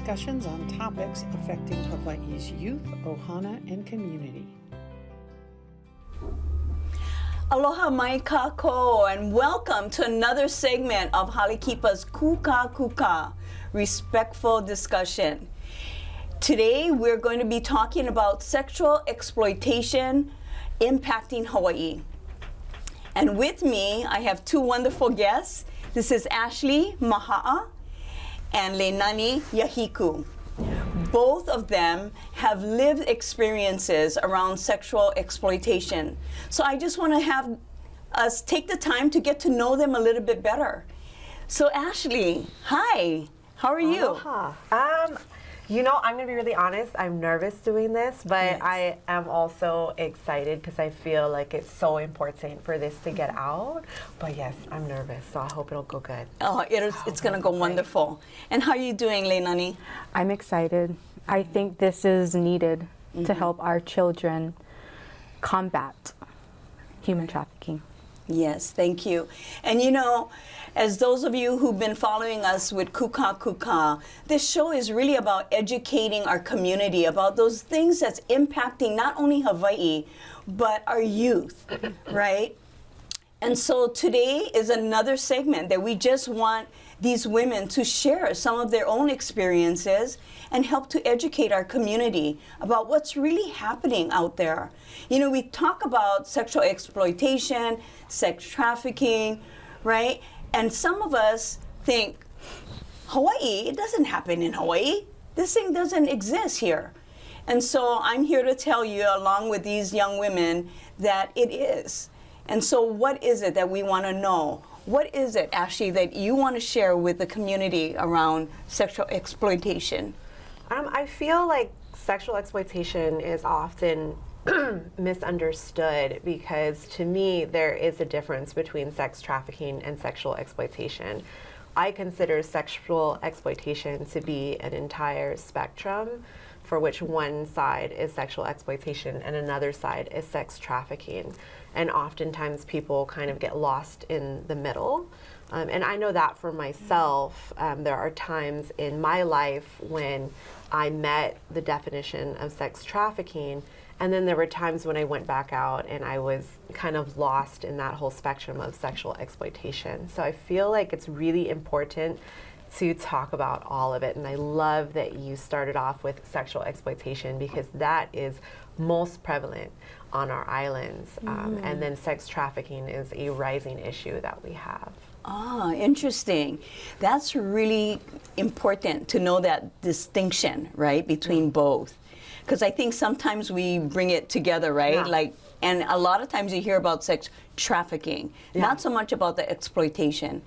discussions on topics affecting Hawaii's youth, ohana, and community. Aloha mai kako, and welcome to another segment of Hale Kipa's Kukakuka, Respectful Discussion. Today we're going to be talking about sexual exploitation impacting Hawaii. And with me, I have two wonderful guests. This is Ashley Maha'a and Leinani Yahiku. Both of them have lived experiences around sexual exploitation. So I just want to have us take the time to get to know them a little bit better. So Ashley, hi, how are you? Aloha. You know, I'm going to be really honest. I'm nervous doing this, but Yes. I am also excited because I feel like it's so important for this to get out. But yes, I'm nervous, so I hope it'll go good. Oh, it's going to go wonderful. And how are you doing, Leinani? I'm excited. I think this is needed to help our children combat human trafficking. Yes, thank you. And you know, as those of you who've been following us with Kukakuka, this show is really about educating our community about those things that's impacting not only Hawaii, but our youth, right? And so today is another segment that we just want these women to share some of their own experiences and help to educate our community about what's really happening out there. You know, we talk about sexual exploitation, sex trafficking, right? And some of us think, Hawaii, it doesn't happen in Hawaii. This thing doesn't exist here. And so I'm here to tell you, along with these young women, that it is. And so what is it that we want to know? What is it, Ashley, that you want to share with the community around sexual exploitation? I feel like sexual exploitation is often misunderstood because to me there is a difference between sex trafficking and sexual exploitation. I consider sexual exploitation to be an entire spectrum for which one side is sexual exploitation and another side is sex trafficking. And oftentimes people kind of get lost in the middle. And I know that for myself, there are times in my life when I met the definition of sex trafficking, and then there were times when I went back out and I was kind of lost in that whole spectrum of sexual exploitation. So I feel like it's really important to talk about all of it. And I love that you started off with sexual exploitation because that is most prevalent on our islands. And then sex trafficking is a rising issue that we have. Ah, interesting. That's really important to know that distinction, right, between both. Because I think sometimes we bring it together, right? Yeah. Like, and a lot of times you hear about sex trafficking, not so much about the exploitation.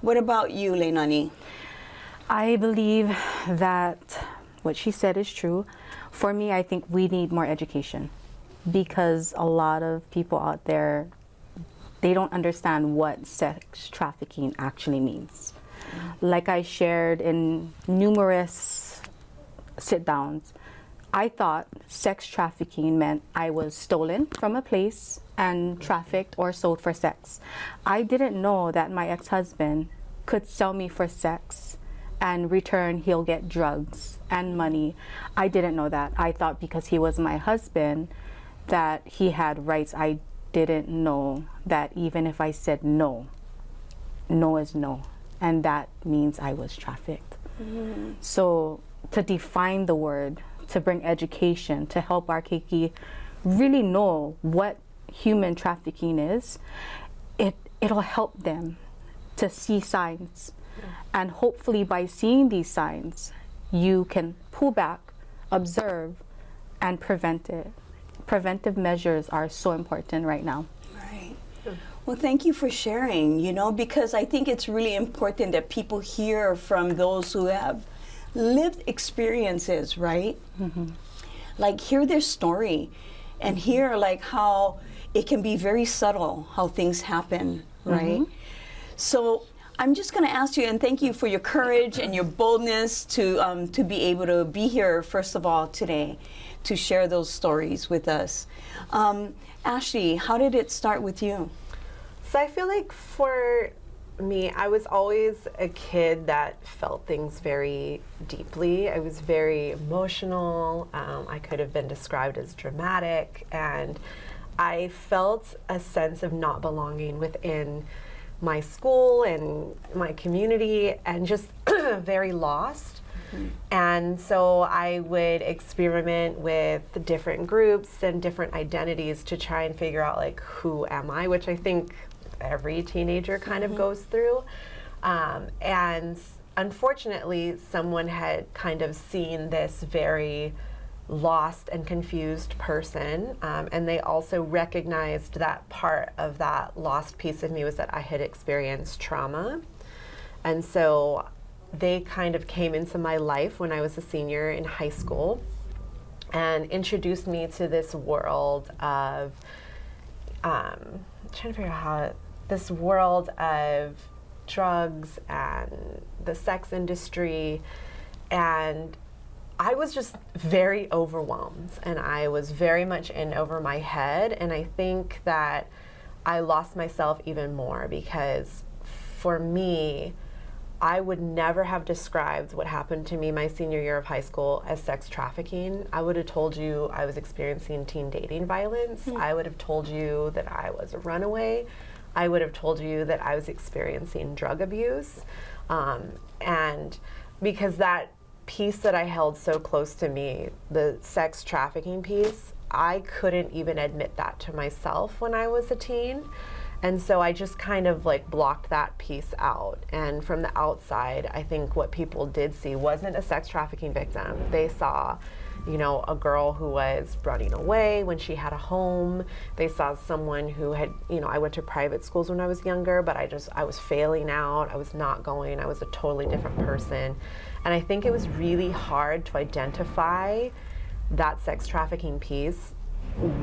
What about you, Leinani? I believe that what she said is true. For me, I think we need more education because a lot of people out there, they don't understand what sex trafficking actually means. Like I shared in numerous sit-downs, I thought sex trafficking meant I was stolen from a place and trafficked or sold for sex. I didn't know that my ex-husband could sell me for sex and return he'll get drugs and money. I didn't know that. I thought because he was my husband that he had rights. I didn't know that even if I said no, no is no. And that means I was trafficked. So to define the word, to bring education, to help our keiki really know what human trafficking is, it'll help them to see signs. And hopefully by seeing these signs, you can pull back, observe, and prevent it. Preventive measures are so important right now. Right. Well, thank you for sharing, you know, because I think it's really important that people hear from those who have lived experiences, right? Like hear their story and hear like how it can be very subtle how things happen, right? So I'm just going to ask you, and thank you for your courage and your boldness to be able to be here, first of all, today, to share those stories with us. Ashley, how did it start with you? So I feel like for me, I was always a kid that felt things very deeply. I was very emotional. I could have been described as dramatic, and I felt a sense of not belonging within my school and my community, and just very lost. And so I would experiment with different groups and different identities to try and figure out, like, who am I, which I think every teenager kind of goes through. And unfortunately, someone had kind of seen this very lost and confused person, and they also recognized that part of that lost piece of me was that I had experienced trauma. And so they kind of came into my life when I was a senior in high school and introduced me to this world of trying to figure out how this world of drugs and the sex industry, and I was just very overwhelmed, and I was very much in over my head, and I think that I lost myself even more because for me, I would never have described what happened to me my senior year of high school as sex trafficking. I would have told you I was experiencing teen dating violence. I would have told you that I was a runaway. I would have told you that I was experiencing drug abuse. And because that piece that I held so close to me, the sex trafficking piece, I couldn't even admit that to myself when I was a teen. And so I just kind of like blocked that piece out. And from the outside, I think what people did see wasn't a sex trafficking victim. They saw, you know, a girl who was running away when she had a home. They saw someone who had, you know, I went to private schools when I was younger, but I was failing out. I was not going. I was a totally different person. And I think it was really hard to identify that sex trafficking piece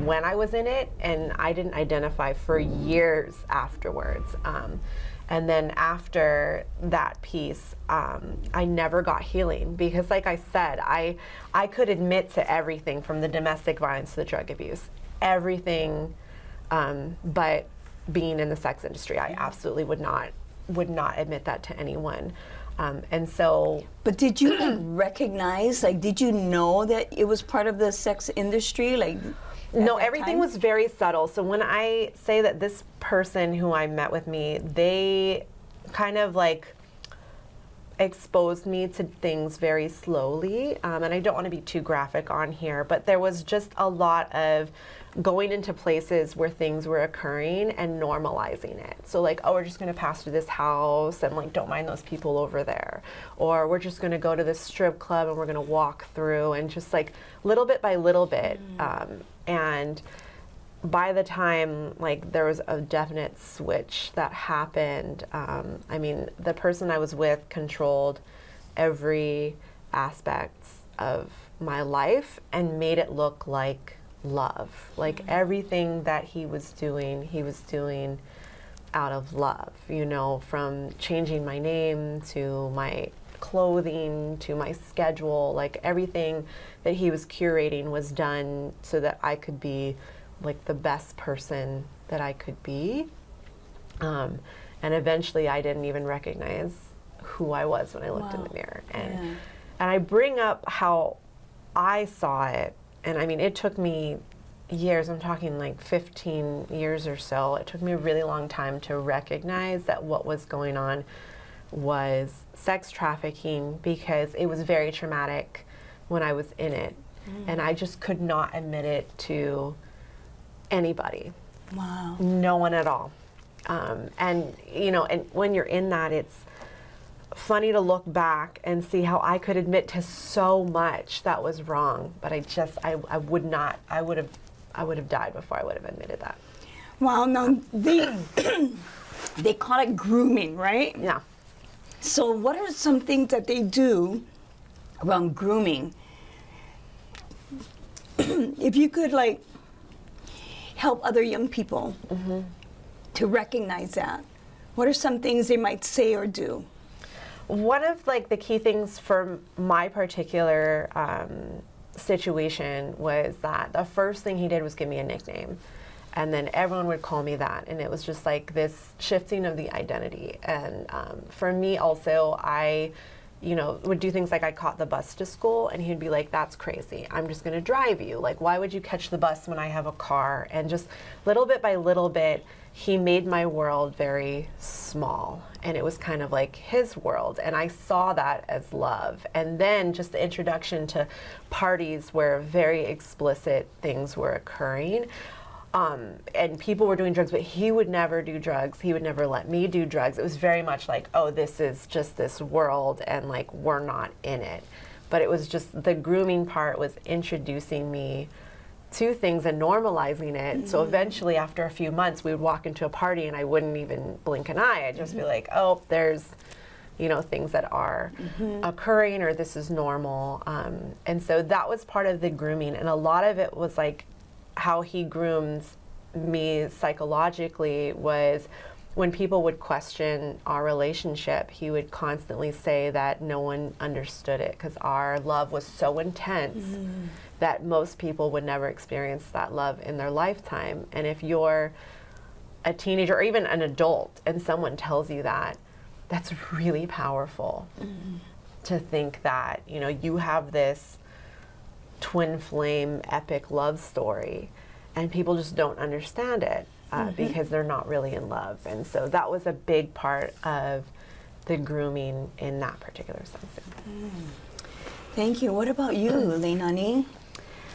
when I was in it, and I didn't identify for years afterwards. And then after that piece, I never got healing because, like I said, I could admit to everything from the domestic violence to the drug abuse, everything, but being in the sex industry, I absolutely would not admit that to anyone. And so. But did you recognize, like, did you know that it was part of the sex industry? Like, no, everything was very subtle. So when I say that this person who I met with me, they kind of like exposed me to things very slowly. And I don't want to be too graphic on here, but there was just a lot of going into places where things were occurring and normalizing it. So like, oh, we're just going to pass through this house and like, don't mind those people over there. Or we're just going to go to this strip club and we're going to walk through, and just like little bit by little bit. And by the time like there was a definite switch that happened, I mean, the person I was with controlled every aspect of my life and made it look like love. Like everything that he was doing out of love, you know, from changing my name to my clothing to my schedule. Like everything that he was curating was done so that I could be like the best person that I could be. And eventually I didn't even recognize who I was when I looked in the mirror. And I bring up how I saw it. And I mean, it took me years, I'm talking like 15 years or so. It took me a really long time to recognize that what was going on was sex trafficking, because it was very traumatic when I was in it. And I just could not admit it to anybody. Wow. No one at all. And, you know, and when you're in that, it's funny to look back and see how I could admit to so much that was wrong, but I would not. I would have died before I would have admitted that. Wow. Now they call it grooming, right? Yeah. So what are some things that they do around grooming? If you could like help other young people to recognize that, what are some things they might say or do? One of like the key things for my particular situation was that the first thing he did was give me a nickname. And then everyone would call me that. And it was just like this shifting of the identity. And for me also, I, would do things like I caught the bus to school, and he'd be like, that's crazy. I'm just going to drive you. Like, why would you catch the bus when I have a car? And just little bit by little bit, he made my world very small. And it was kind of like his world. And I saw that as love. And then just the introduction to parties where very explicit things were occurring. And people were doing drugs, but he would never do drugs. He would never let me do drugs. It was very much like, oh, this is just this world, and like, we're not in it. But it was just the grooming part was introducing me to things and normalizing it. So eventually, after a few months, we would walk into a party and I wouldn't even blink an eye. I'd just be like, oh, there's, things that are occurring, or this is normal. And so that was part of the grooming. And a lot of it was like, how he grooms me psychologically was when people would question our relationship, he would constantly say that no one understood it because our love was so intense that most people would never experience that love in their lifetime. And if you're a teenager or even an adult and someone tells you that, that's really powerful to think that, you have this twin flame epic love story and people just don't understand it because they're not really in love. And so that was a big part of the grooming in that particular sense. Thank you. What about you, Leinani?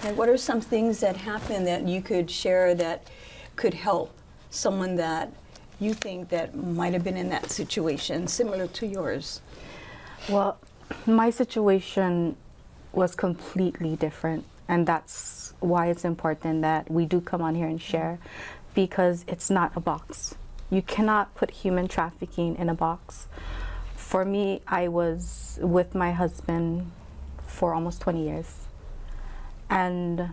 And what are some things that happen that you could share that could help someone that you think that might have been in that situation similar to yours? Well, my situation was completely different, and that's why it's important that we do come on here and share, because it's not a box. You cannot put human trafficking in a box. For me, I was with my husband for almost 20 years, and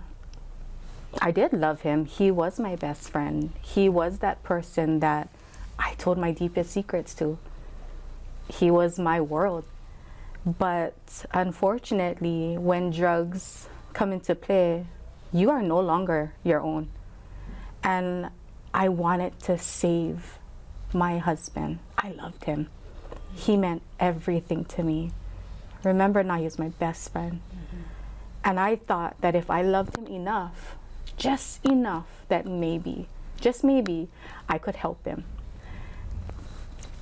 I did love him. He was my best friend. He was that person that I told my deepest secrets to. He was my world. But unfortunately, when drugs come into play, you are no longer your own. And I wanted to save my husband. I loved him. He meant everything to me. Remember now, he was my best friend. And I thought that if I loved him enough, just enough, that maybe, just maybe, I could help him.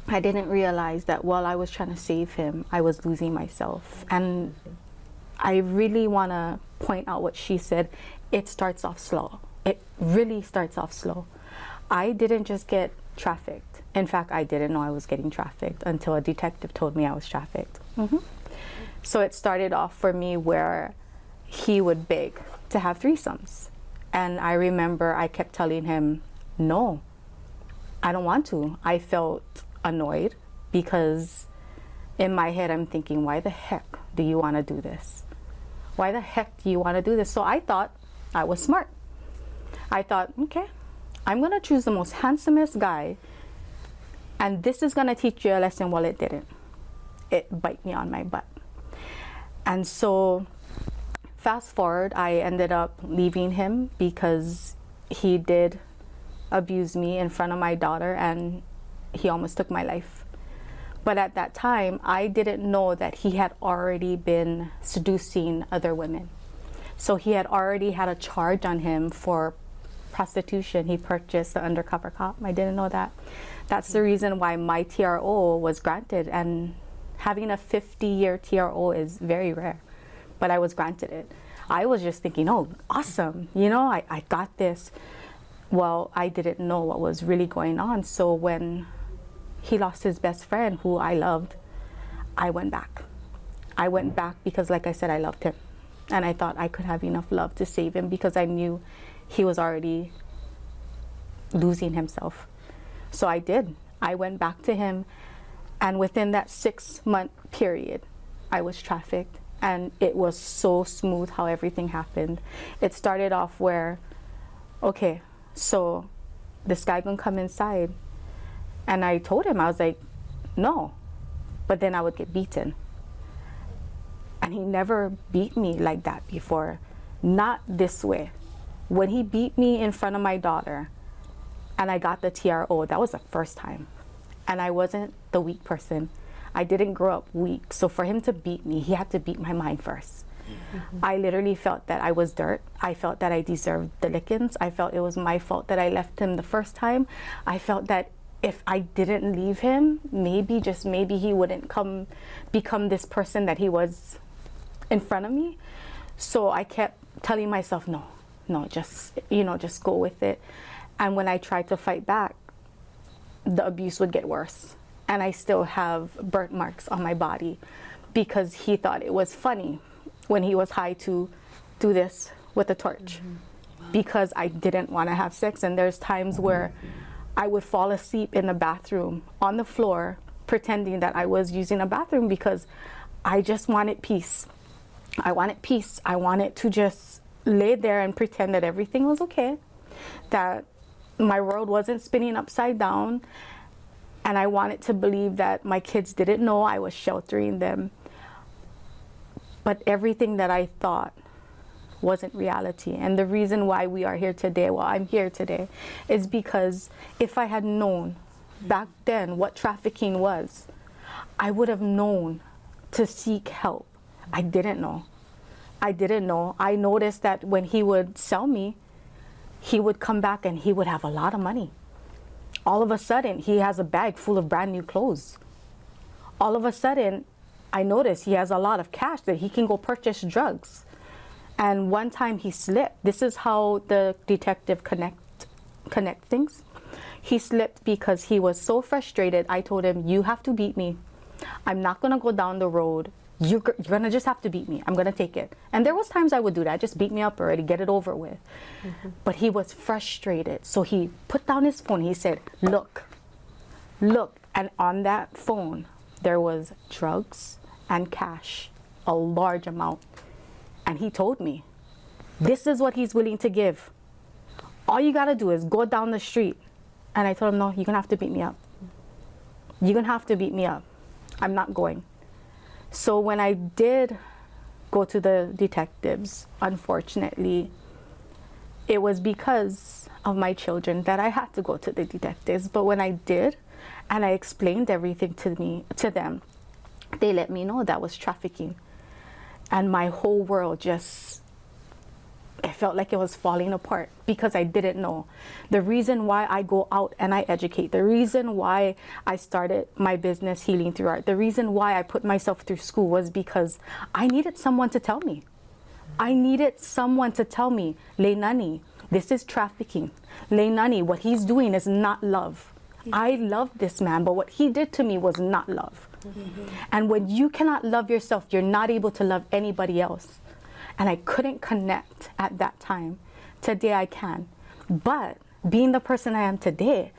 I didn't realize that while I was trying to save him, I was losing myself. And I really want to point out what she said. It starts off slow. It really starts off slow. I didn't just get trafficked. In fact, I didn't know I was getting trafficked until a detective told me I was trafficked. So it started off for me where he would beg to have threesomes. And I remember I kept telling him, no, I don't want to. I felt annoyed because in my head I'm thinking, why the heck do you want to do this? Why the heck do you want to do this? So I thought I was smart. I thought, okay, I'm going to choose the most handsomest guy, and this is going to teach you a lesson. Well, it didn't. It bit me on my butt. And so fast forward, I ended up leaving him because he did abuse me in front of my daughter, and he almost took my life. But at that time, I didn't know that he had already been seducing other women. So he had already had a charge on him for prostitution. He purchased the undercover cop. I didn't know that. That's the reason why my TRO was granted, and having a 50-year TRO is very rare, but I was granted it. I was just thinking, oh, awesome, I got this. Well, I didn't know what was really going on. So when he lost his best friend, who I loved, I went back. I went back because, like I said, I loved him. And I thought I could have enough love to save him because I knew he was already losing himself. So I did. I went back to him. And within that 6-month period, I was trafficked. And it was so smooth how everything happened. It started off where, okay, so this guy gonna come inside. And I told him, I was like, no. But then I would get beaten. And he never beat me like that before. Not this way. When he beat me in front of my daughter and I got the TRO, that was the first time. And I wasn't the weak person. I didn't grow up weak. So for him to beat me, he had to beat my mind first. I literally felt that I was dirt. I felt that I deserved the lickings. I felt it was my fault that I left him the first time. I felt that if I didn't leave him, maybe, just maybe, he wouldn't become this person that he was in front of me. So I kept telling myself, no, just go with it. And when I tried to fight back, the abuse would get worse. And I still have burnt marks on my body because he thought it was funny when he was high to do this with a torch. Because I didn't want to have sex. And there's times where I would fall asleep in the bathroom on the floor pretending that I was using a bathroom because I just wanted peace. I wanted peace. I wanted to just lay there and pretend that everything was okay, that my world wasn't spinning upside down, and I wanted to believe that my kids didn't know I was sheltering them. But everything that I thought wasn't reality. And the reason why we are here today, I'm here today, is because if I had known back then what trafficking was, I would have known to seek help. I didn't know. I noticed that when he would sell me, he would come back and he would have a lot of money. All of a sudden, he has a bag full of brand new clothes. All of a sudden, I noticed he has a lot of cash that he can go purchase drugs. And one time he slipped. This is how the detective connect things. He slipped because he was so frustrated. I told him, you have to beat me. I'm not gonna go down the road. You're gonna just have to beat me. I'm gonna take it. And there was times I would do that, just beat me up already, get it over with. But he was frustrated. So he put down his phone. He said, look. And on that phone, there was drugs and cash, a large amount. And he told me, this is what he's willing to give. All you gotta do is go down the street. And I told him, no, you're gonna have to beat me up. You're gonna have to beat me up. I'm not going. So when I did go to the detectives, unfortunately, it was because of my children that I had to go to the detectives. But when I did, and I explained everything to them, they let me know that was trafficking. And my whole world just, it felt like it was falling apart because I didn't know. The reason why I go out and I educate, the reason why I started my business Healing Through Art, the reason why I put myself through school was because I needed someone to tell me. I needed someone to tell me, Leinani, this is trafficking. Leinani, what he's doing is not love. I love this man, but what he did to me was not love. And when you cannot love yourself, you're not able to love anybody else. And I couldn't connect at that time. Today I can. But being the person I am today,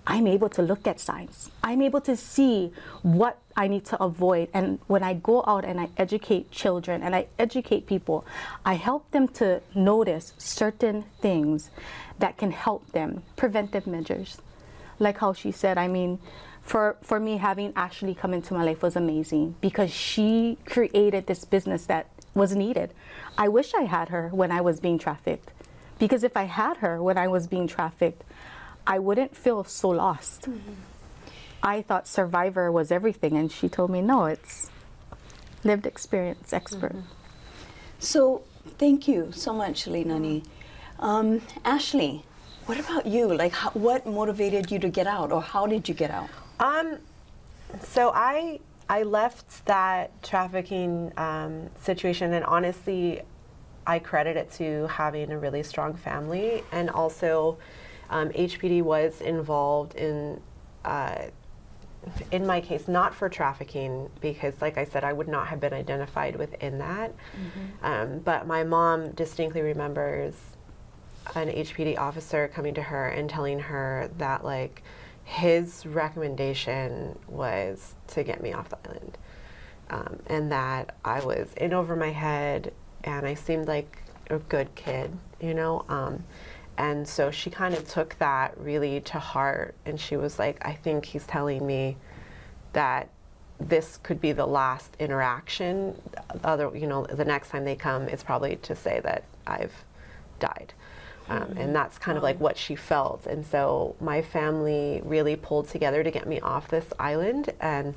I'm able to look at signs. I'm able to see what I need to avoid. And when I go out and I educate children and I educate people, I help them to notice certain things that can help them, preventive measures. Like how she said, I mean, for me, having Ashley come into my life was amazing because she created this business that was needed. I wish I had her when I was being trafficked, because if I had her when I was being trafficked, I wouldn't feel so lost. I thought Survivor was everything, and she told me, no, it's lived experience expert. So thank you so much, Leinani. Ashley, what about you? Like, what motivated you to get out, or how did you get out? So I left that trafficking situation, and honestly, I credit it to having a really strong family, and also HPD was involved in my case, not for trafficking, because like I said, I would not have been identified within that. But my mom distinctly remembers an HPD officer coming to her and telling her that, like, his recommendation was to get me off the island, and that I was in over my head and I seemed like a good kid, you know? And so she kind of took that really to heart, and she was like, I think he's telling me that this could be the last interaction. The next time they come, it's probably to say that I've died. And that's kind of like what she felt. And so my family really pulled together to get me off this island, and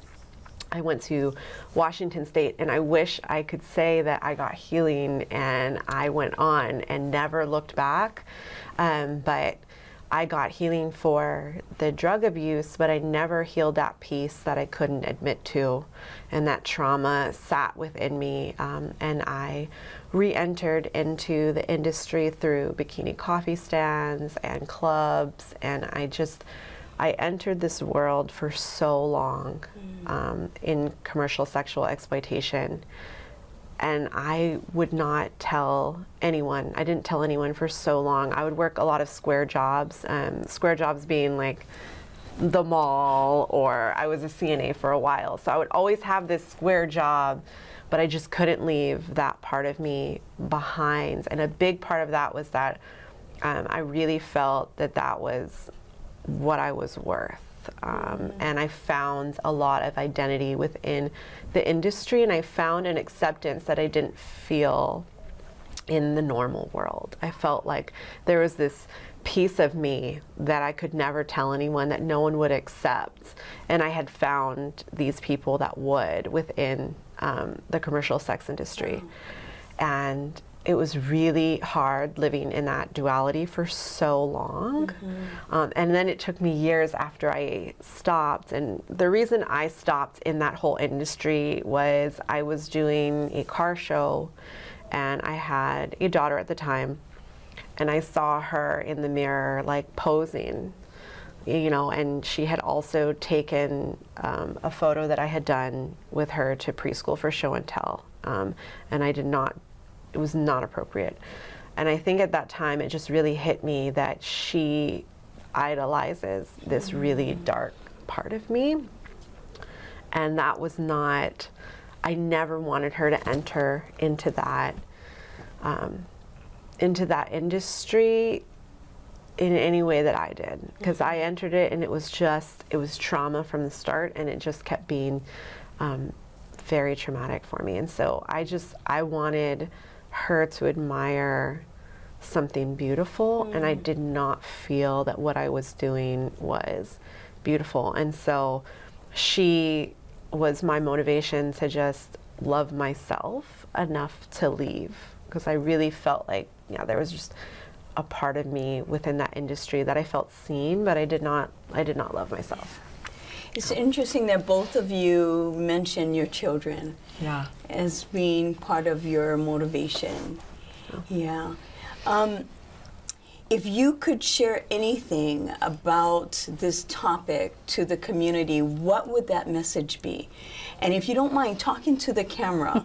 I went to Washington State, and I wish I could say that I got healing and I went on and never looked back. But I got healing for the drug abuse, but I never healed that piece that I couldn't admit to. And that trauma sat within me. And I re-entered into the industry through bikini coffee stands and clubs. And I entered this world for so long in commercial sexual exploitation. And I would not tell anyone. I didn't tell anyone for so long. I would work a lot of square jobs being like the mall, or I was a CNA for a while. So I would always have this square job, but I just couldn't leave that part of me behind. And a big part of that was that I really felt that that was what I was worth. And I found a lot of identity within the industry, and I found an acceptance that I didn't feel in the normal world. I felt like there was this piece of me that I could never tell anyone, that no one would accept. And I had found these people that would within the commercial sex industry. And it was really hard living in that duality for so long. And then it took me years after I stopped. And the reason I stopped in that whole industry was I was doing a car show, and I had a daughter at the time. And I saw her in the mirror, like posing, you know, and she had also taken a photo that I had done with her to preschool for show and tell. And it was not appropriate. And I think at that time it just really hit me that she idolizes this really dark part of me. And that was not, I never wanted her to enter into that industry in any way that I did. Because I entered it and it was trauma from the start, and it just kept being very traumatic for me. And so I wanted her to admire something beautiful, and I did not feel that what I was doing was beautiful. And so she was my motivation to just love myself enough to leave, because I really felt like, yeah, there was just a part of me within that industry that I felt seen, but I did not love myself. It's interesting that both of you mention your children as being part of your motivation. Yeah. If you could share anything about this topic to the community, what would that message be? And if you don't mind talking to the camera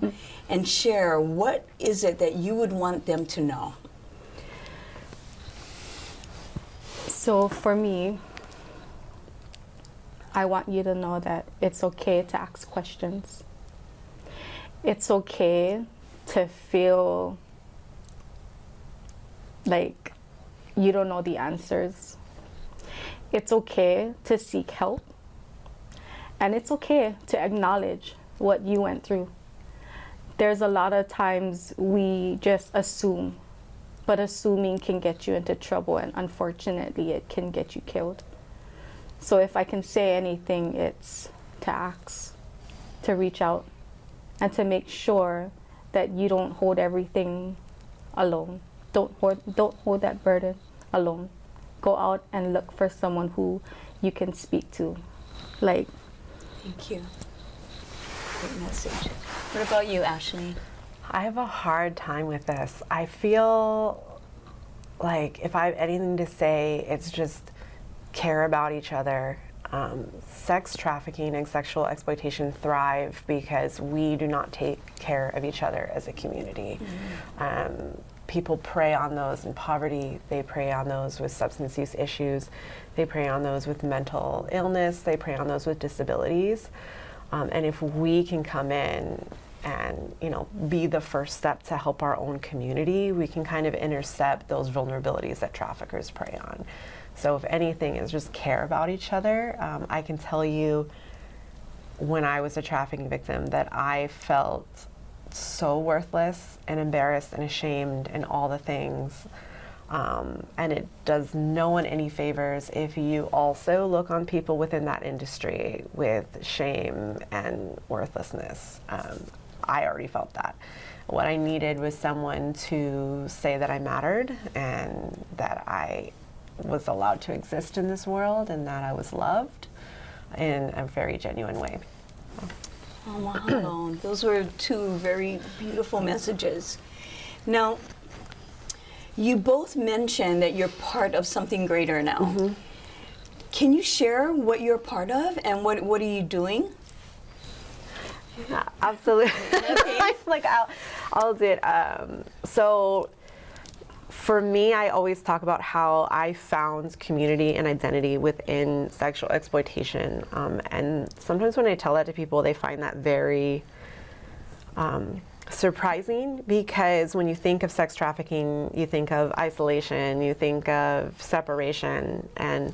and share, what is it that you would want them to know? So for me, I want you to know that it's okay to ask questions. It's okay to feel like you don't know the answers. It's okay to seek help. And it's okay to acknowledge what you went through. There's a lot of times we just assume, but assuming can get you into trouble, and unfortunately it can get you killed. So if I can say anything, it's to ask, to reach out, and to make sure that you don't hold everything alone. Don't hold that burden alone. Go out and look for someone who you can speak to. Thank you. Great message. What about you, Ashley? I have a hard time with this. I feel like if I have anything to say, it's just care about each other. Sex trafficking and sexual exploitation thrive because we do not take care of each other as a community. People prey on those in poverty, they prey on those with substance use issues, they prey on those with mental illness, they prey on those with disabilities. And if we can come in and be the first step to help our own community, we can kind of intercept those vulnerabilities that traffickers prey on. So if anything is just care about each other. I can tell you, when I was a trafficking victim, that I felt so worthless and embarrassed and ashamed and all the things. And it does no one any favors if you also look on people within that industry with shame and worthlessness. I already felt that. What I needed was someone to say that I mattered and that I was allowed to exist in this world and that I was loved in a very genuine way. Oh, wow. Those were two very beautiful messages. Now, you both mentioned that you're part of something greater now. Can you share what you're part of and what are you doing? Yeah, absolutely. Like I'll do it. So for me, I always talk about how I found community and identity within sexual exploitation. And sometimes when I tell that to people, they find that very surprising, because when you think of sex trafficking, you think of isolation, you think of separation, and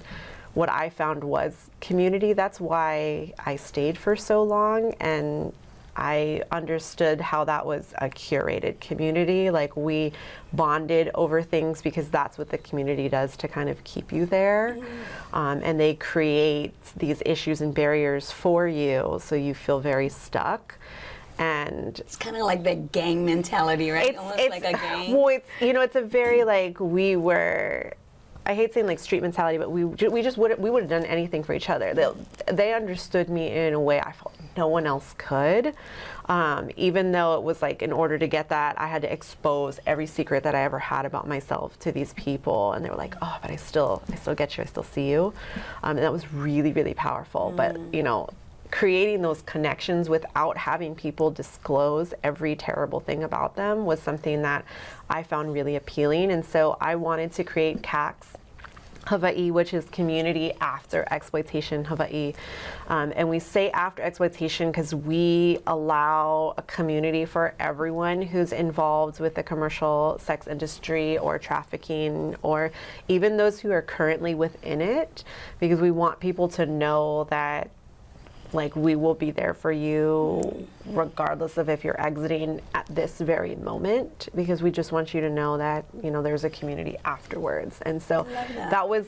what I found was community. That's why I stayed for so long, and I understood how that was a curated community. Like, we bonded over things because that's what the community does to kind of keep you there. And they create these issues and barriers for you, so you feel very stuck. And it's kind of like that gang mentality, right? Almost like a gang. Well, it's a very, like, we were, I hate saying like street mentality, but we would have done anything for each other. They understood me in a way I felt no one else could. Even though it was like, in order to get that, I had to expose every secret that I ever had about myself to these people, and they were like, "Oh, but I still get you. I still see you," and that was really, really powerful. But creating those connections without having people disclose every terrible thing about them was something that I found really appealing. And so I wanted to create CAX Hawaii, which is Community After Exploitation Hawaii. And we say after exploitation because we allow a community for everyone who's involved with the commercial sex industry or trafficking, or even those who are currently within it, because we want people to know that, like, we will be there for you regardless of if you're exiting at this very moment, because we just want you to know that, there's a community afterwards. And so that was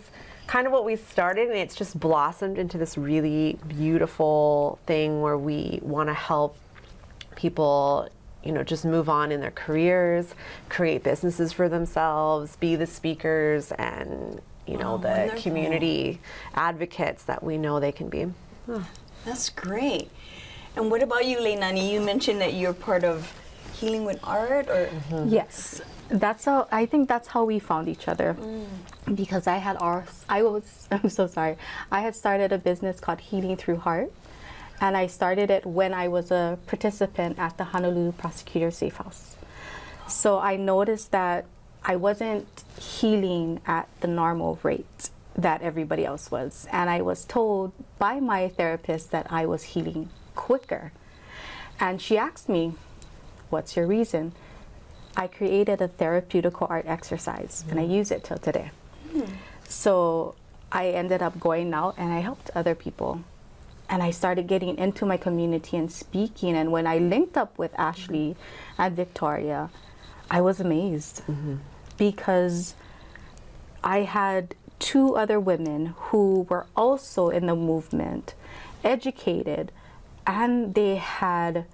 kind of what we started, and it's just blossomed into this really beautiful thing where we want to help people, just move on in their careers, create businesses for themselves, be the speakers and, the wonderful community advocates that we know they can be. That's great. And what about you, Leinani? You mentioned that you're part of Healing with Art, or Yes, I think that's how we found each other. Because I'm so sorry. I had started a business called Healing Through Heart, and I started it when I was a participant at the Honolulu Prosecutor Safe House. So I noticed that I wasn't healing at the normal rate that everybody else was. And I was told by my therapist that I was healing quicker. And she asked me, "What's your reason?" I created a therapeutical art exercise, and I use it till today. So I ended up going out and I helped other people. And I started getting into my community and speaking. And when I linked up with Ashley and Victoria, I was amazed because I had two other women who were also in the movement, educated, and they had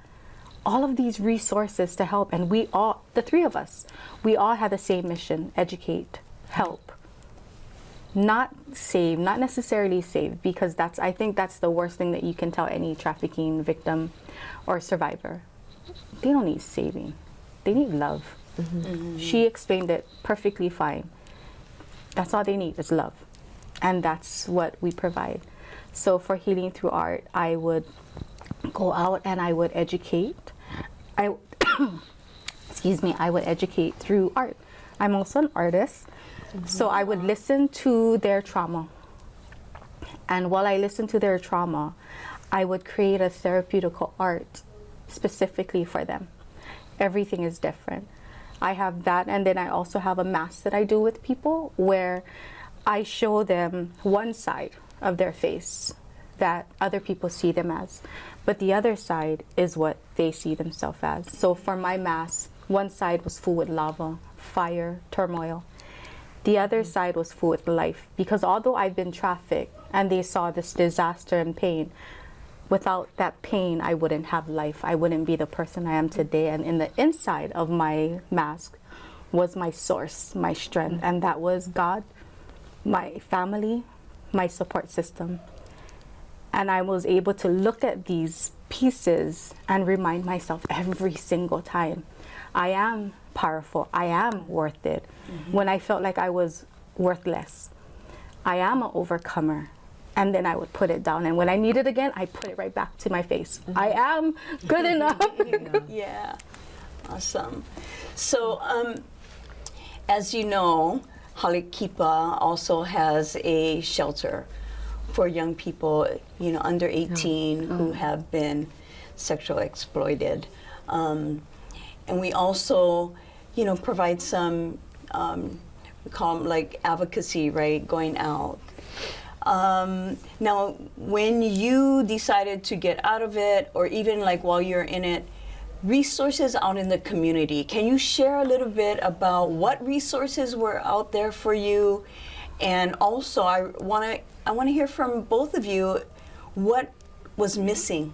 all of these resources to help. And we all, the three of us, we all had the same mission: educate, help, not save, not necessarily save, because I think that's the worst thing that you can tell any trafficking victim or survivor. They don't need saving, they need love. She explained it perfectly fine. That's all they need is love. And that's what we provide. So for Healing Through Art, I would go out and I would educate. I would educate through art. I'm also an artist. So I would listen to their trauma. And while I listened to their trauma, I would create a therapeutical art specifically for them. Everything is different. I have that, and then I also have a mask that I do with people where I show them one side of their face that other people see them as, but the other side is what they see themselves as. So for my mask, one side was full with lava, fire, turmoil, The other side was full with life, because although I've been trafficked and they saw this disaster and pain, without that pain, I wouldn't have life. I wouldn't be the person I am today. And in the inside of my mask was my source, my strength, and that was God, my family, my support system. And I was able to look at these pieces and remind myself every single time, I am powerful, I am worth it. When I felt like I was worthless, I am an overcomer. And then I would put it down, and when I need it again, I put it right back to my face. I am good enough. Yeah, awesome. So, as you know, Hale Kipa also has a shelter for young people, you know, under 18 who have been sexually exploited. And we also, you know, provide some, we call them like advocacy, right, going out. Now, when you decided to get out of it, or even like while you're in it, resources out in the community, can you share a little bit about what resources were out there for you? And also, I want to hear from both of you, what was missing?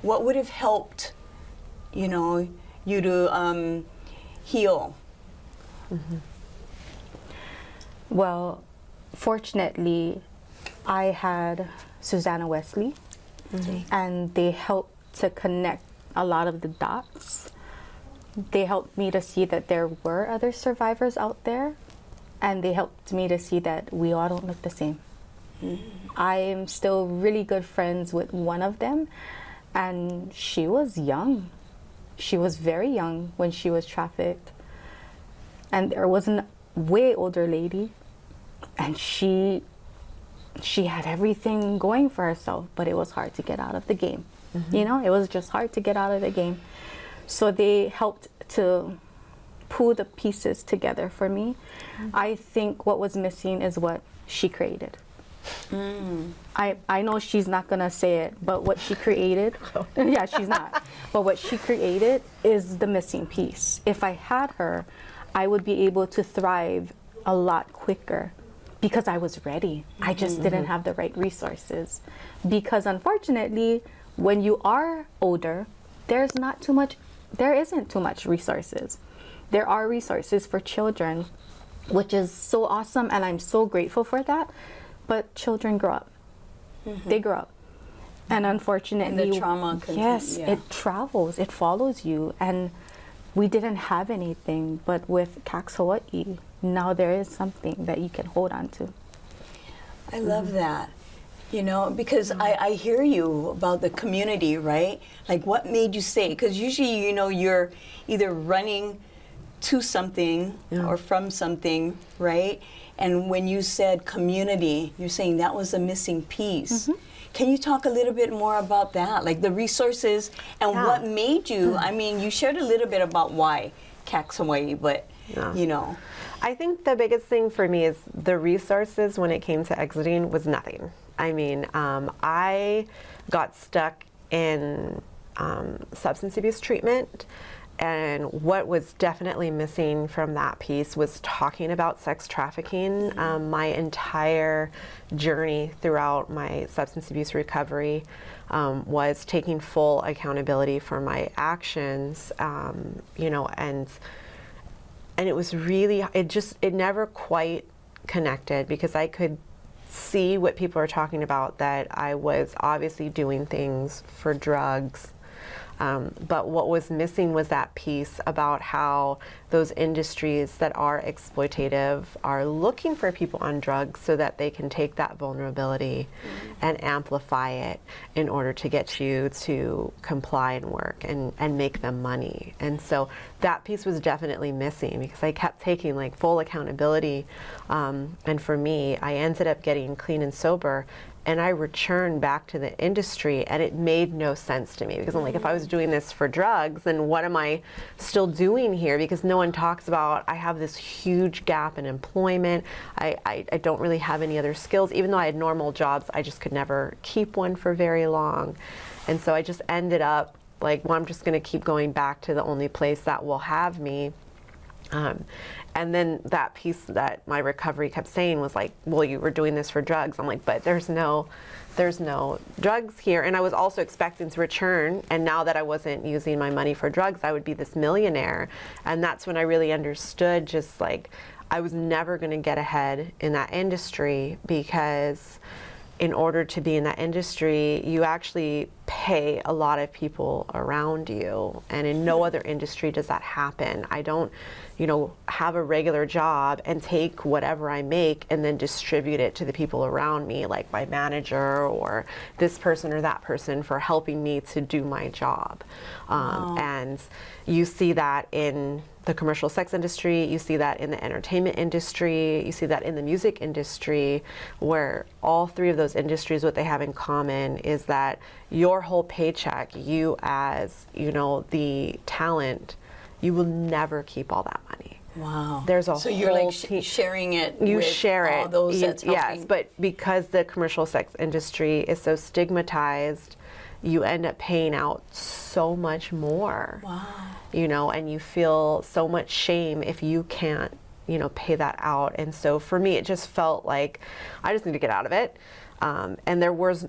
What would have helped, you know, you to heal? Well, fortunately, I had Susanna Wesley, and they helped to connect a lot of the dots. They helped me to see that there were other survivors out there, and they helped me to see that we all don't look the same. I am still really good friends with one of them, and she was young. She was very young when she was trafficked. And there was a way older lady, and she had everything going for herself, but it was hard to get out of the game. You know, it was just hard to get out of the game. So they helped to pull the pieces together for me. I think what was missing is what she created. I know she's not gonna say it, but what she created, yeah, she's not. But what she created is the missing piece. If I had her, I would be able to thrive a lot quicker, because I was ready. I just didn't have the right resources. Because unfortunately, when you are older, there isn't too much resources. There are resources for children, which is so awesome, and I'm so grateful for that. But children grow up. They grow up. And unfortunately, And the trauma yes, it travels, it follows you. And we didn't have anything, but with CACS Hawaii, now there is something that you can hold on to. I love that, you know, because I hear you about the community, right? Like, what made you say? Because usually, you know, you're either running to something or from something, right? And when you said community, you're saying that was a missing piece. Can you talk a little bit more about that, like the resources and what made you? I mean, you shared a little bit about why CACS Hawaii, but you know. I think the biggest thing for me is the resources when it came to exiting was nothing. I mean, I got stuck in substance abuse treatment, and what was definitely missing from that piece was talking about sex trafficking. My entire journey throughout my substance abuse recovery was taking full accountability for my actions, you know, and it was really, it never quite connected, because I could see what people are talking about, that I was obviously doing things for drugs. But what was missing was that piece about how those industries that are exploitative are looking for people on drugs so that they can take that vulnerability and amplify it in order to get you to comply and work and make them money. And so that piece was definitely missing, because I kept taking like full accountability. And for me, I ended up getting clean and sober, and I returned back to the industry, and it made no sense to me, because I'm like, if I was doing this for drugs, then what am I still doing here? Because no one talks about, I have this huge gap in employment. I don't really have any other skills. Even though I had normal jobs, I just could never keep one for very long. And so I just ended up like, well, I'm just gonna keep going back to the only place that will have me. And then that piece that my recovery kept saying was like, well, you were doing this for drugs. I'm like, but there's no drugs here. And I was also expecting to return. And now that I wasn't using my money for drugs, I would be this millionaire. And that's when I really understood just like, I was never going to get ahead in that industry, because in order to be in that industry, you actually pay a lot of people around you. And in no other industry does that happen. I don't, have a regular job and take whatever I make and then distribute it to the people around me, like my manager or this person or that person, for helping me to do my job. And you see that in the commercial sex industry, you see that in the entertainment industry, you see that in the music industry, where all three of those industries, what they have in common is that your whole paycheck, you as, the talent, you will never keep all that money. Wow. There's a so whole you're like sharing it you with share all it. those that's helping. Yes, but because the commercial sex industry is so stigmatized, you end up paying out so much more. Wow. And you feel so much shame if you can't, pay that out. And so for me, it just felt like I just need to get out of it. And there was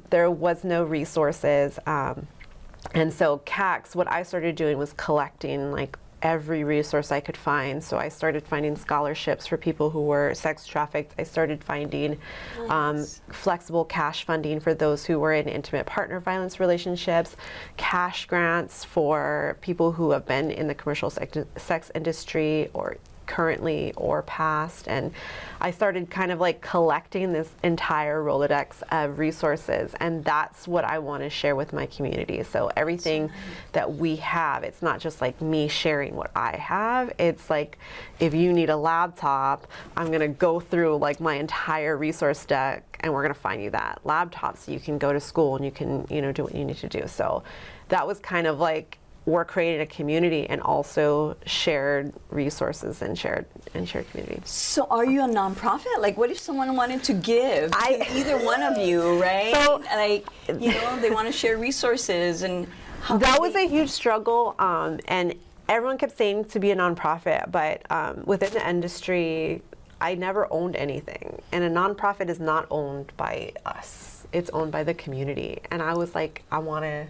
no resources. And so CACs, what I started doing was collecting like every resource I could find. So I started finding scholarships for people who were sex trafficked. I started finding flexible cash funding for those who were in intimate partner violence relationships, cash grants for people who have been in the commercial sex industry or currently or past. And I started kind of like collecting this entire Rolodex of resources, and that's what I want to share with my community. So everything that we have, it's not just like me sharing what I have. It's like, if you need a laptop, I'm going to go through like my entire resource deck, and we're going to find you that laptop so you can go to school and you can, do what you need to do. So that was kind of like, we're creating a community and also shared resources and shared community. So are you a nonprofit? Like, what if someone wanted to give to either one of you, right? So, like, they want to share resources, and how that was a huge struggle. And everyone kept saying to be a nonprofit, but within the industry, I never owned anything. And a nonprofit is not owned by us. It's owned by the community. And I was like, I want to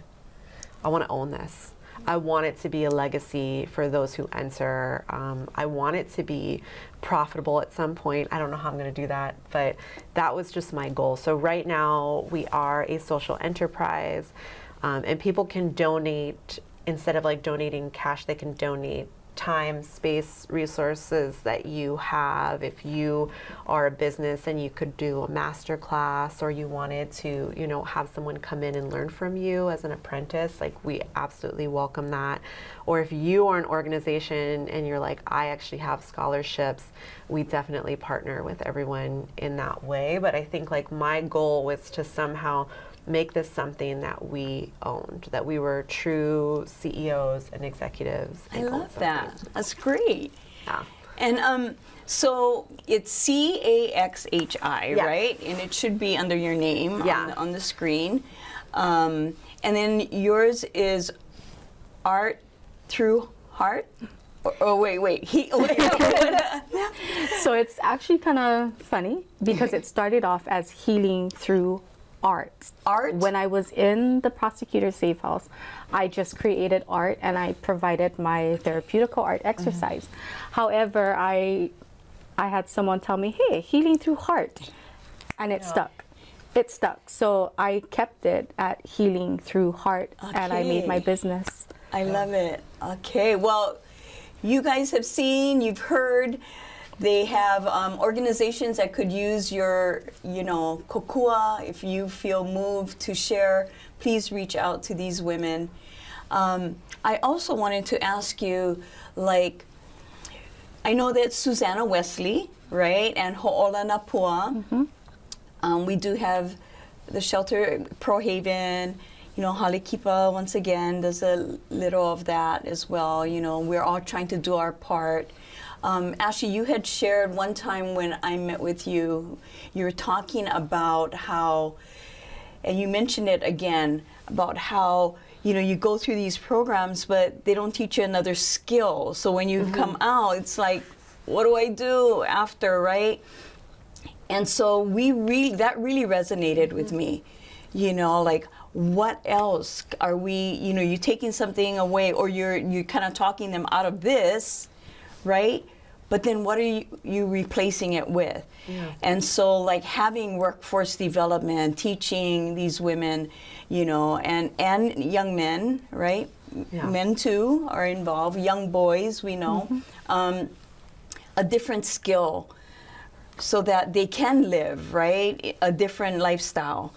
own this. I want it to be a legacy for those who enter. I want it to be profitable at some point. I don't know how I'm going to do that, but that was just my goal. So right now we are a social enterprise, and people can donate. Instead of like donating cash, they can donate time, space, resources that you have. If you are a business and you could do a master class, or you wanted to, have someone come in and learn from you as an apprentice, like, we absolutely welcome that. Or if you are an organization and you're like, I actually have scholarships, we definitely partner with everyone in that way. But I think like my goal was to somehow make this something that we owned, that we were true CEOs and executives. I love that. That's great. Yeah. And so it's CAXHI, Yeah. right? And it should be under your name on the screen. And then yours is Art Through Heart? Wait. So it's actually kind of funny because it started off as Healing Through Art. When I was in the prosecutor's safe house, I just created art and I provided my therapeutical art exercise. However, I had someone tell me, hey, Healing Through Heart, and it stuck. It stuck. So I kept it at Healing Through Heart, and I made my business. I love it. Okay, well, you guys have seen, you've heard. They have organizations that could use your, kokua. If you feel moved to share, please reach out to these women. I also wanted to ask you, like, I know that Susanna Wesley, right, and Ho'ola Napua. We do have the shelter, Pro Haven. Hale Kipa, once again, does a little of that as well. We're all trying to do our part. Ashley, you had shared one time when I met with you, you were talking about how, and you mentioned it again, about how you know, you go through these programs, but they don't teach you another skill. So when you come out, it's like, what do I do after, right? And so that really resonated with me, you know, like, what else are we, you know, you're taking something away, or you're kind of talking them out of this, right? But then what are you replacing it with? Yeah. And so, like, having workforce development, teaching these women, you know, and young men, right? Yeah. Men too are involved, young boys, we know, a different skill so that they can live, right? A different lifestyle.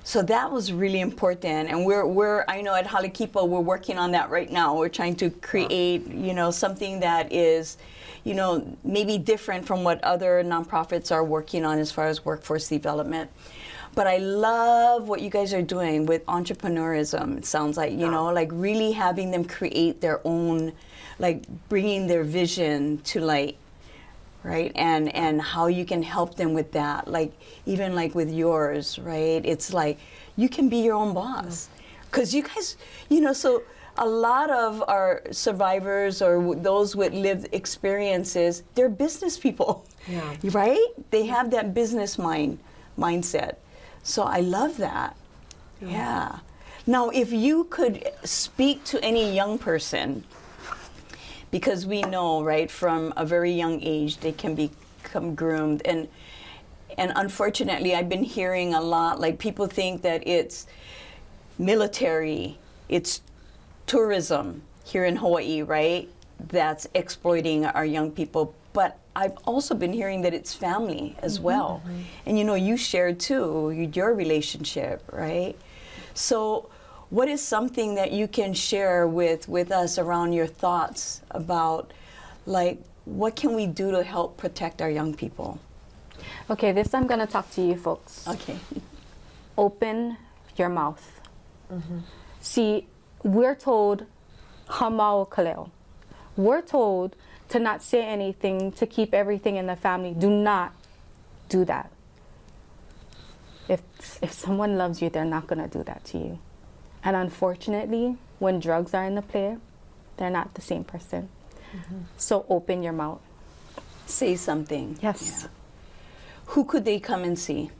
So that was really important, and we're I know at Hale Kipa we're working on that right now. We're trying to create, you know, something that is, you know, maybe different from what other nonprofits are working on as far as workforce development. But I love what you guys are doing with entrepreneurism. It sounds like, you know, like really having them create their own, like bringing their vision to light. Right, and how you can help them with that, like even like with yours, right? It's like you can be your own boss, because you guys, you know, so a lot of our survivors or those with lived experiences, they're business people, right? They have that business mindset. So I love that. Yeah. Now, if you could speak to any young person, because we know, right, from a very young age, they can become groomed. And unfortunately, I've been hearing a lot, like people think that it's military, it's tourism here in Hawaii, right, that's exploiting our young people. But I've also been hearing that it's family as well. And you know, you shared too, your relationship, right? So what is something that you can share with us around your thoughts about, like, what can we do to help protect our young people? Okay, this I'm going to talk to you folks. Okay. Open your mouth. See, we're told, hamau kaleo. We're told to not say anything, to keep everything in the family. Do not do that. If someone loves you, they're not going to do that to you. And unfortunately, when drugs are in the play, they're not the same person. So open your mouth. Say something. Yes. Yeah. Who could they come and see?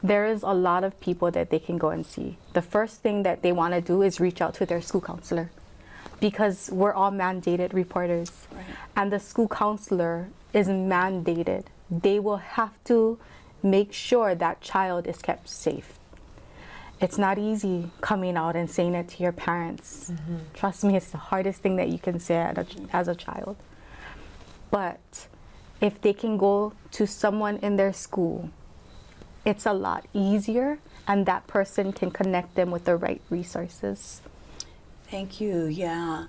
There is a lot of people that they can go and see. The first thing that they want to do is reach out to their school counselor, because we're all mandated reporters. Right. And the school counselor is mandated. They will have to make sure that child is kept safe. It's not easy coming out and saying it to your parents. Trust me, it's the hardest thing that you can say as a child. But if they can go to someone in their school, it's a lot easier, and that person can connect them with the right resources. Thank you. Yeah,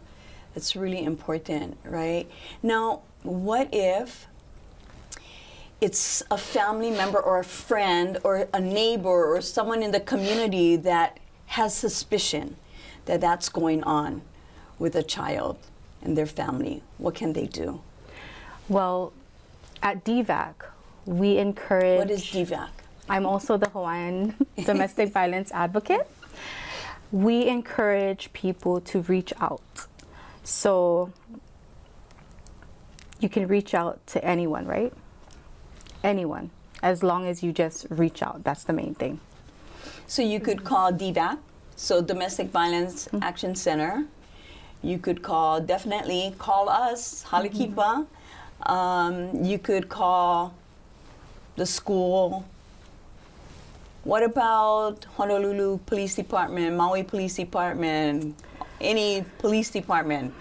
it's really important, right? Now, what if it's a family member or a friend or a neighbor or someone in the community that has suspicion that that's going on with a child and their family? What can they do? Well, at DVAC, we encourage... What is DVAC? I'm also the Hawaiian domestic violence advocate. We encourage people to reach out. So you can reach out to anyone, right? Anyone, as long as you just reach out. That's the main thing. So you could call DVAC, so Domestic Violence Action Center. You could definitely call us, Hale Kipa. You could call the school. What about Honolulu Police Department, Maui Police Department, any police department?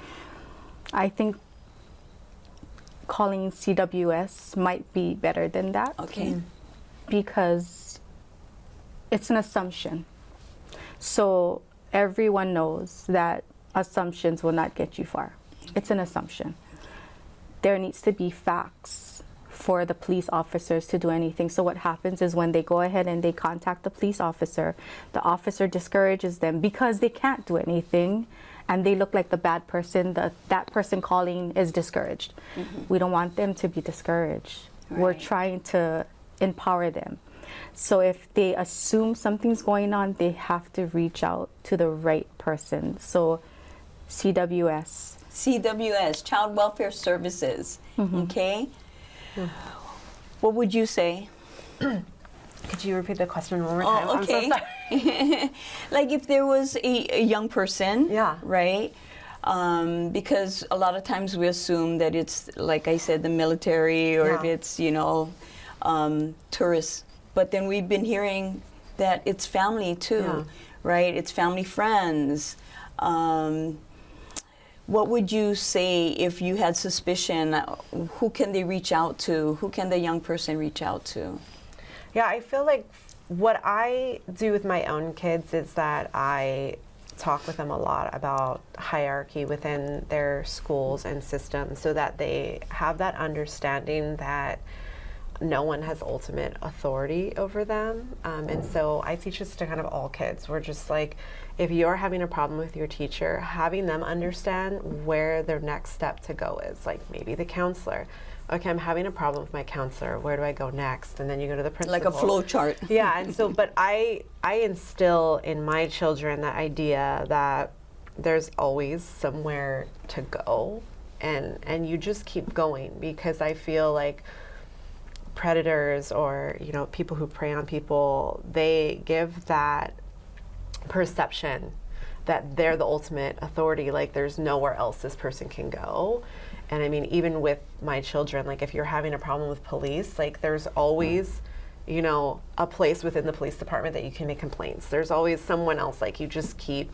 I think calling CWS might be better than that. Okay. Because it's an assumption. So everyone knows that assumptions will not get you far. It's an assumption. There needs to be facts for the police officers to do anything. So what happens is when they go ahead and they contact the officer discourages them because they can't do anything, and they look like the bad person. That person calling is discouraged. We don't want them to be discouraged. Right. We're trying to empower them. So if they assume something's going on, they have to reach out to the right person. So CWS, Child Welfare Services. Okay. What would you say? Could you repeat the question one more time? Oh, okay. I'm so sorry. Like if there was a young person, Yeah. right? Because a lot of times we assume that it's, like I said, the military, or if Yeah. it's, tourists. But then we've been hearing that it's family too, Yeah. right? It's family, friends. What would you say if you had suspicion? Who can they reach out to? Who can the young person reach out to? Yeah, I feel like what I do with my own kids is that I talk with them a lot about hierarchy within their schools and systems so that they have that understanding that no one has ultimate authority over them. And so I teach this to kind of all kids. We're just like, if you're having a problem with your teacher, having them understand where their next step to go is, like maybe the counselor. Okay, I'm having a problem with my counselor. Where do I go next? And then you go to the principal. Like a flow chart. Yeah, and so, but I instill in my children that idea that there's always somewhere to go, and you just keep going, because I feel like predators, or people who prey on people, they give that perception that they're the ultimate authority, like there's nowhere else this person can go. And I mean, even with my children, like if you're having a problem with police, like there's always, a place within the police department that you can make complaints. There's always someone else, like you just keep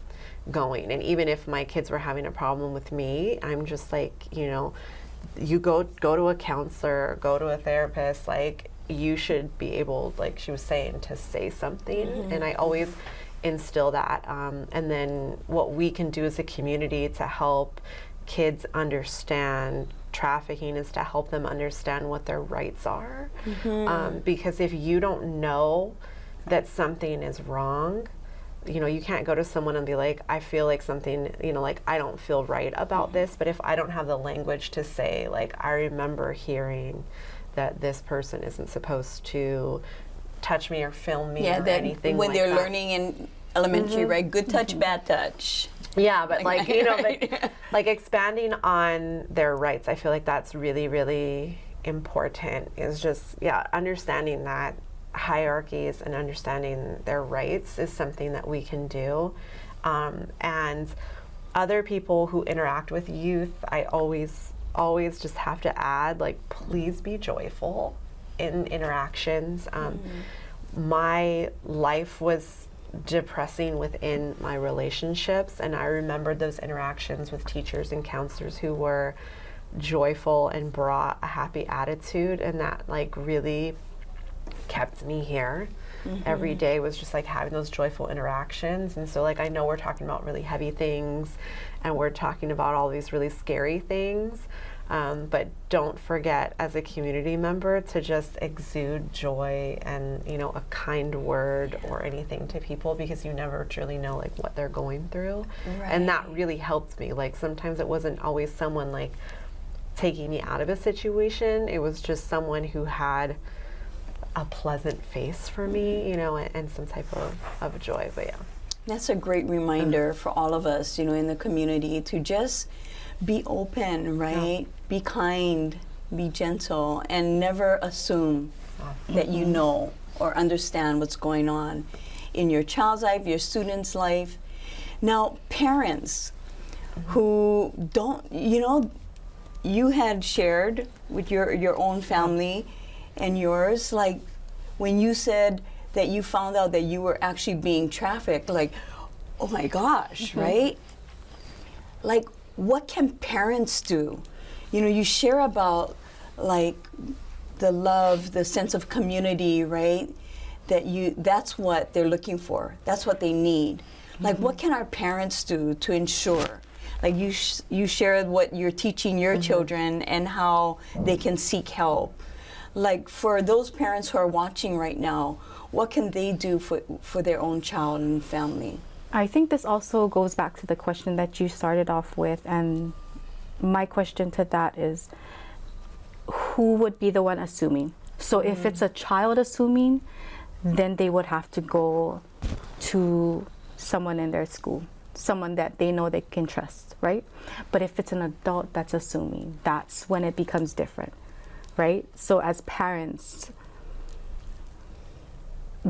going. And even if my kids were having a problem with me, I'm just like, you go to a counselor, go to a therapist, like you should be able, like she was saying, to say something. And I always instill that. And then what we can do as a community to help kids understand trafficking is to help them understand what their rights are. Because if you don't know that something is wrong, you can't go to someone and be like, I feel like something, like I don't feel right about this. But if I don't have the language to say, like, I remember hearing that this person isn't supposed to touch me or film me or anything when like they're that. learning in elementary, right? Good touch, bad touch. Yeah, but like, like expanding on their rights, I feel like that's really, really important, is just, understanding that hierarchies and understanding their rights is something that we can do. And other people who interact with youth, I always just have to add, like, please be joyful in interactions. My life was depressing within my relationships, and I remembered those interactions with teachers and counselors who were joyful and brought a happy attitude, and that like really kept me here. Every day was just like having those joyful interactions. And so like, I know we're talking about really heavy things and we're talking about all these really scary things, but don't forget as a community member to just exude joy and a kind word or anything to people, because you never truly know like what they're going through. And that really helped me. Like sometimes it wasn't always someone like taking me out of a situation, it was just someone who had a pleasant face for me, and some type of joy. But yeah, that's a great reminder for all of us, in the community, to just be open, right? Be kind, be gentle, and never assume that you know or understand what's going on in your child's life, your student's life. Now, parents who don't, you had shared with your own family and yours, like when you said that you found out that you were actually being trafficked, like, oh my gosh, right? Like, what can parents do? You share about like the love, the sense of community, right? That's what they're looking for. That's what they need. Like, what can our parents do to ensure? Like you shared what you're teaching your children and how they can seek help. Like for those parents who are watching right now, what can they do for their own child and family? I think this also goes back to the question that you started off with, and my question to that is, who would be the one assuming? So if it's a child assuming, then they would have to go to someone in their school, someone that they know they can trust, right? But if it's an adult that's assuming, that's when it becomes different, right? So as parents,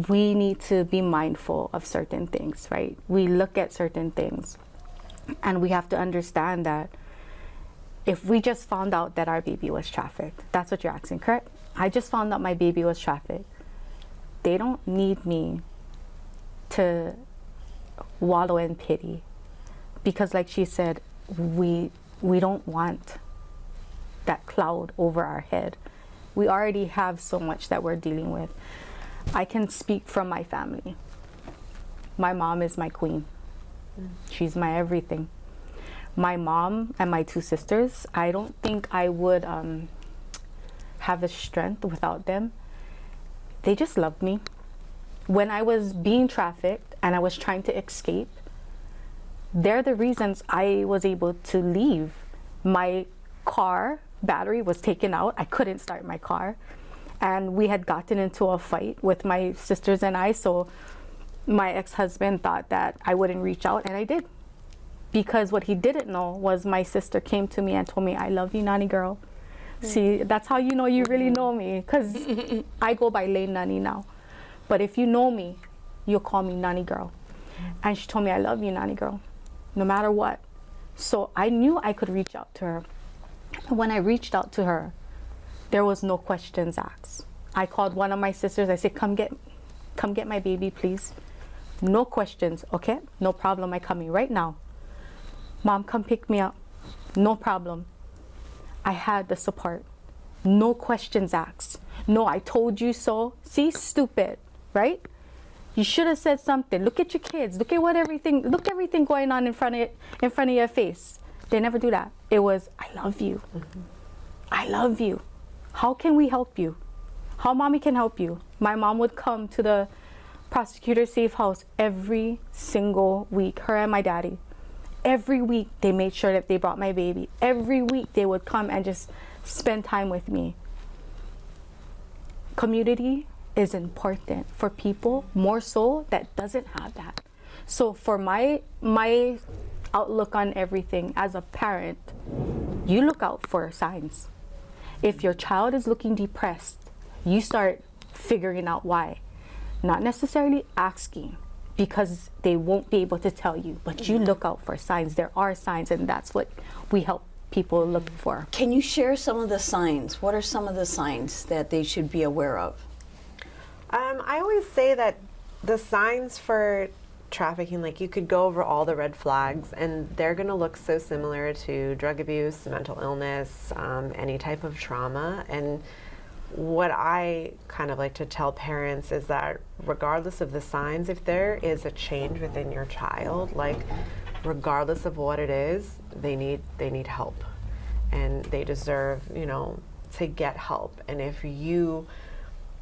we need to be mindful of certain things, right? We look at certain things and we have to understand that if we just found out that our baby was trafficked, that's what you're asking, correct? I just found out my baby was trafficked. They don't need me to wallow in pity, because like she said, we don't want that cloud over our head. We already have so much that we're dealing with. I can speak from my family. My mom is my queen. She's my everything. My mom and my two sisters, I don't think I would have the strength without them. They just loved me. When I was being trafficked and I was trying to escape, they're the reasons I was able to leave. My car battery was taken out. I couldn't start my car. And we had gotten into a fight with my sisters and I, so my ex-husband thought that I wouldn't reach out, and I did. Because what he didn't know was my sister came to me and told me, I love you, Nani girl. See, that's how you know you really know me, because I go by Lane Nani now. But if you know me, you'll call me Nani girl. And she told me, I love you, Nani girl, no matter what. So I knew I could reach out to her. When I reached out to her, there was no questions asked. I called one of my sisters. I said, come get my baby, please. No questions, okay? No problem, I'm coming right now. Mom, come pick me up. No problem. I had the support. No questions asked. No, I told you so. See, stupid, right? You should have said something. Look at your kids. Look at everything going on in front of your face. They never do that. It was, I love you. I love you. How can we help you? How mommy can help you? My mom would come to the prosecutor's safe house every single week, her and my daddy. Every week they made sure that they brought my baby. Every week they would come and just spend time with me. Community is important for people, more so that doesn't have that. So for my outlook on everything as a parent, you look out for signs. If your child is looking depressed, you start figuring out why. Not necessarily asking, because they won't be able to tell you, but you look out for signs. There are signs, and that's what we help people look for. Can you share some of the signs? What are some of the signs that they should be aware of? I always say that the signs for trafficking, like you could go over all the red flags and they're going to look so similar to drug abuse, mental illness, any type of trauma. And what I kind of like to tell parents is that regardless of the signs, if there is a change within your child, like regardless of what it is, they need help, and they deserve, to get help. And if you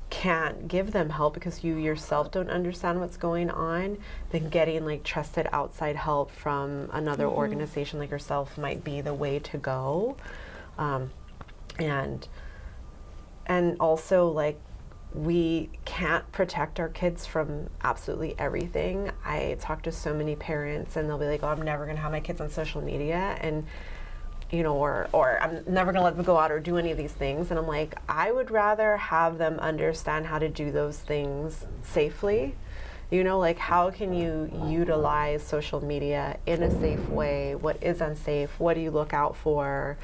can't give them help because you yourself don't understand what's going on, then getting like trusted outside help from another organization like yourself might be the way to go. And also, like, we can't protect our kids from absolutely everything. I talk to so many parents and they'll be like, oh, I'm never gonna have my kids on social media, and or I'm never gonna let them go out or do any of these things. And I'm like, I would rather have them understand how to do those things safely. Like, how can you utilize social media in a safe way? What is unsafe? What do you look out for?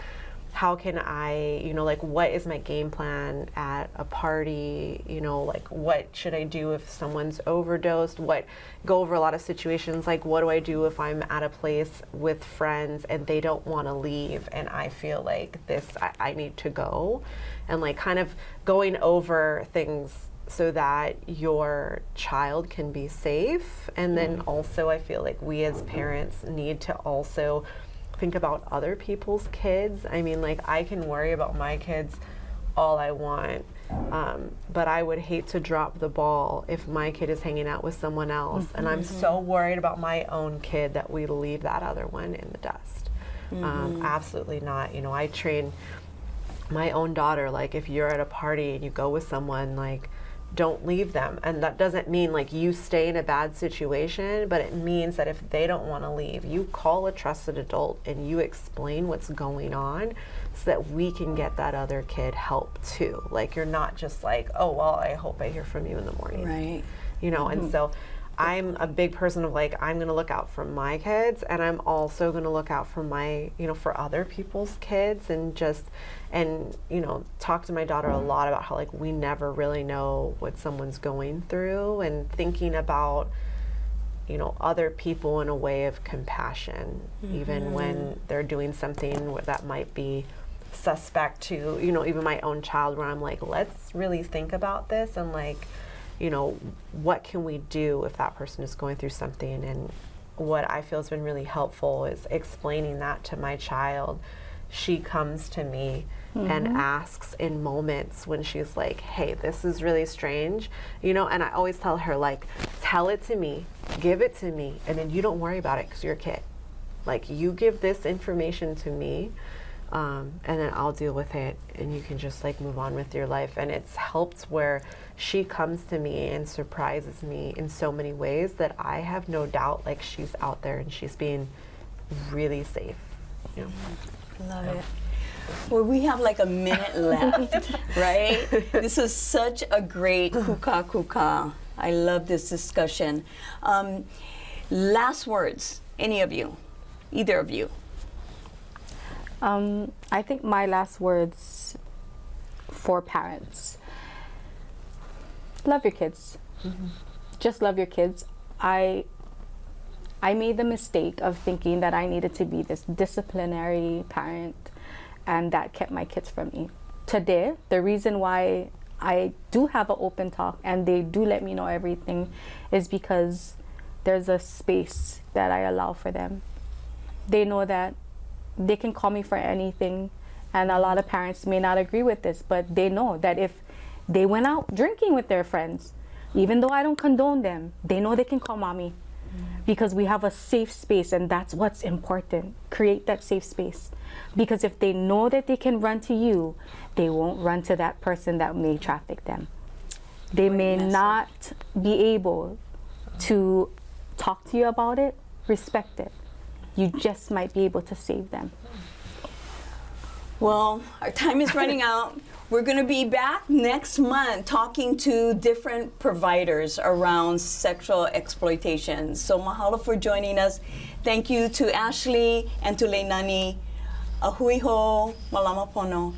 How can I, like, what is my game plan at a party? Like, what should I do if someone's overdosed? Go over a lot of situations, like, what do I do if I'm at a place with friends and they don't want to leave and I feel like I need to go? And, like, kind of going over things so that your child can be safe. And then also, I feel like we as parents need to also think about other people's kids. I mean, like, I can worry about my kids all I want, but I would hate to drop the ball if my kid is hanging out with someone else, and I'm so worried about my own kid that we leave that other one in the dust. Absolutely not. I train my own daughter, like, if you're at a party and you go with someone, like, don't leave them. And that doesn't mean like you stay in a bad situation, but it means that if they don't want to leave, you call a trusted adult and you explain what's going on so that we can get that other kid help too. Like, you're not just like, oh, well, I hope I hear from you in the morning. Right. You know, and so I'm a big person of like, I'm going to look out for my kids, and I'm also going to look out for my, you know, for other people's kids, and just, and, you know, talk to my daughter a lot about how like we never really know what someone's going through, and thinking about, you know, other people in a way of compassion, even when they're doing something that might be suspect to, you know, even my own child, where I'm like, let's really think about this, and like, you know, what can we do if that person is going through something? And what I feel has been really helpful is explaining that to my child. She comes to me and asks in moments when she's like, hey, this is really strange, you know, and I always tell her, like, tell it to me, give it to me, and then you don't worry about it because you're a kid. Like, you give this information to me, and then I'll deal with it, and you can just like move on with your life. And it's helped where she comes to me and surprises me in so many ways that I have no doubt like she's out there and she's being really safe. You know? Love it. Well, we have like a minute left, right? This is such a great Kukakuka. I love this discussion. Last words, any of you, either of you. I think my last words for parents: love your kids. Just love your kids. I made the mistake of thinking that I needed to be this disciplinary parent, and that kept my kids from me. Today, the reason why I do have an open talk and they do let me know everything is because there's a space that I allow for them. They know that they can call me for anything, and a lot of parents may not agree with this, but they know that if they went out drinking with their friends, even though I don't condone them, they know they can call mommy, because we have a safe space, and that's what's important. Create that safe space, because if they know that they can run to you, they won't run to that person that may traffic them. They may not be able to talk to you about it. Respect it. You just might be able to save them. Well, our time is running out. We're going to be back next month talking to different providers around sexual exploitation. So mahalo for joining us. Thank you to Ashley and to Leinani. Ahui ho, malama pono.